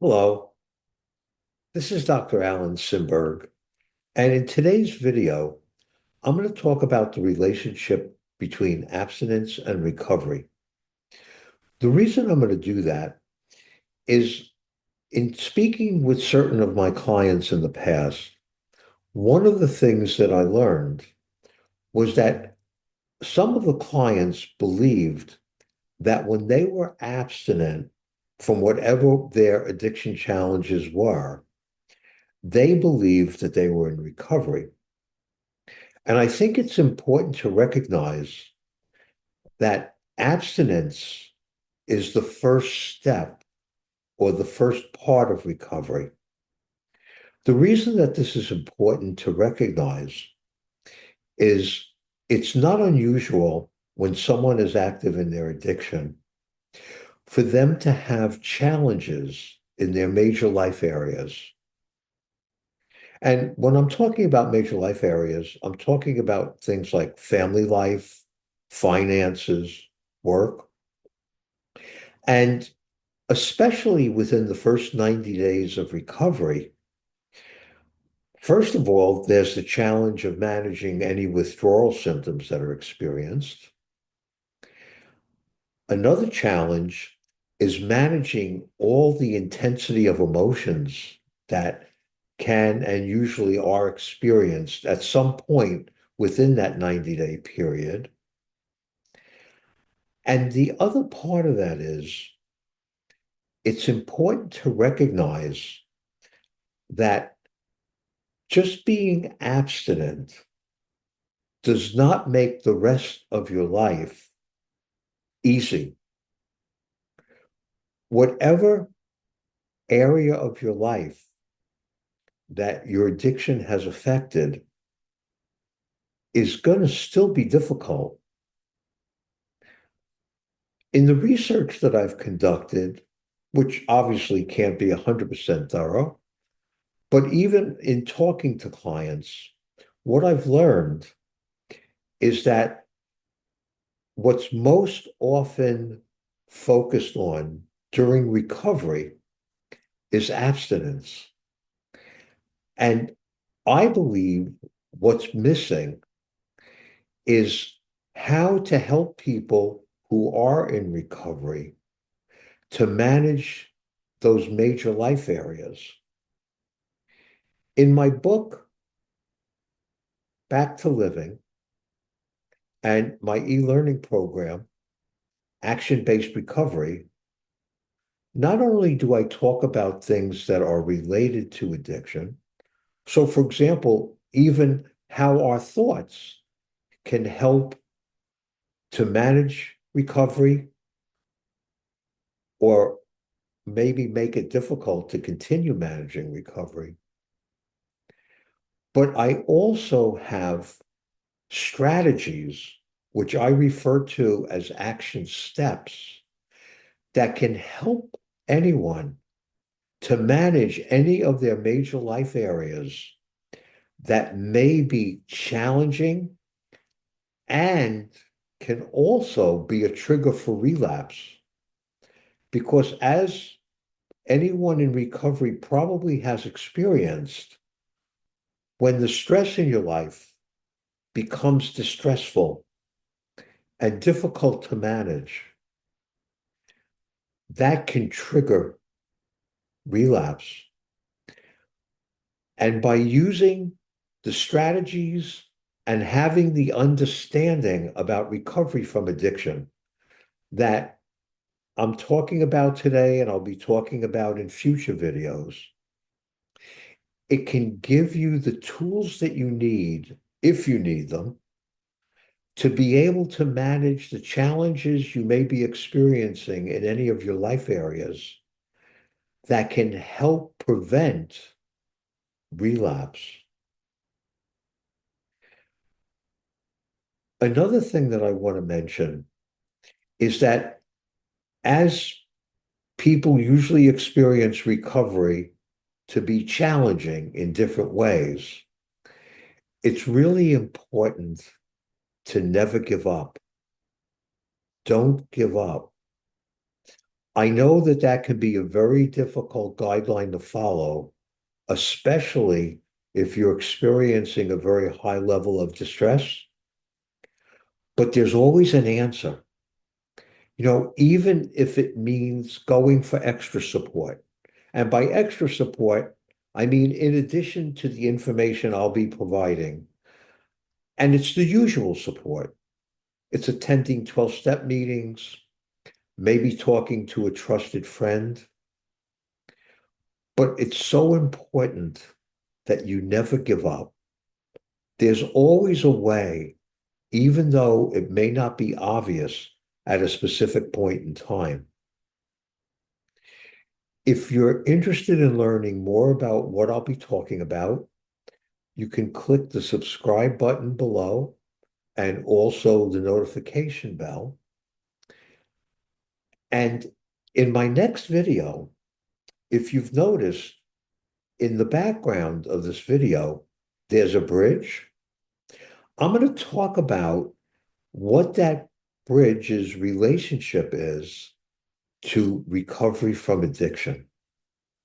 Hello, this is Dr. Alan Simberg, and in today's video, I'm going to talk about the relationship between abstinence and recovery. The reason I'm going to do that is in speaking with certain of my clients in the past, one of the things that I learned was that some of the clients believed that when they were abstinent from whatever their addiction challenges were, they believed that they were in recovery. And I think it's important to recognize that abstinence is the first step or the first part of recovery. The reason that this is important to recognize is it's not unusual when someone is active in their addiction for them to have challenges in their major life areas. And when I'm talking about major life areas, I'm talking about things like family life, finances, work. And especially within the first 90 days of recovery, first of all, there's the challenge of managing any withdrawal symptoms that are experienced. Another challenge is managing all the intensity of emotions that can and usually are experienced at some point within that 90-day period. And the other part of that is it's important to recognize that just being abstinent does not make the rest of your life easy. Whatever area of your life that your addiction has affected is going to still be difficult. In the research that I've conducted, which obviously can't be 100% thorough, but even in talking to clients, what I've learned is that what's most often focused on during recovery is abstinence. And I believe what's missing is how to help people who are in recovery to manage those major life areas. In my book, Back to Living, and my e-learning program, Action-Based Recovery, not only do I talk about things that are related to addiction, so for example, even how our thoughts can help to manage recovery or maybe make it difficult to continue managing recovery. But I also have strategies, which I refer to as action steps, that can help anyone to manage any of their major life areas that may be challenging and can also be a trigger for relapse. Because as anyone in recovery probably has experienced, when the stress in your life becomes distressful and difficult to manage, that can trigger relapse. And by using the strategies and having the understanding about recovery from addiction that I'm talking about today and I'll be talking about in future videos, it can give you the tools that you need, if you need them, to be able to manage the challenges you may be experiencing in any of your life areas that can help prevent relapse. Another thing that I want to mention is that as people usually experience recovery to be challenging in different ways, it's really important to never give up. Don't give up. I know that that can be a very difficult guideline to follow, especially if you're experiencing a very high level of distress, but there's always an answer. Even if it means going for extra support. And by extra support, I mean in addition to the information I'll be providing, and it's the usual support. It's attending 12-step meetings, maybe talking to a trusted friend. But it's so important that you never give up. There's always a way, even though it may not be obvious at a specific point in time. If you're interested in learning more about what I'll be talking about, you can click the subscribe button below and also the notification bell. And in my next video, if you've noticed in the background of this video, there's a bridge. I'm going to talk about what that bridge's relationship is to recovery from addiction.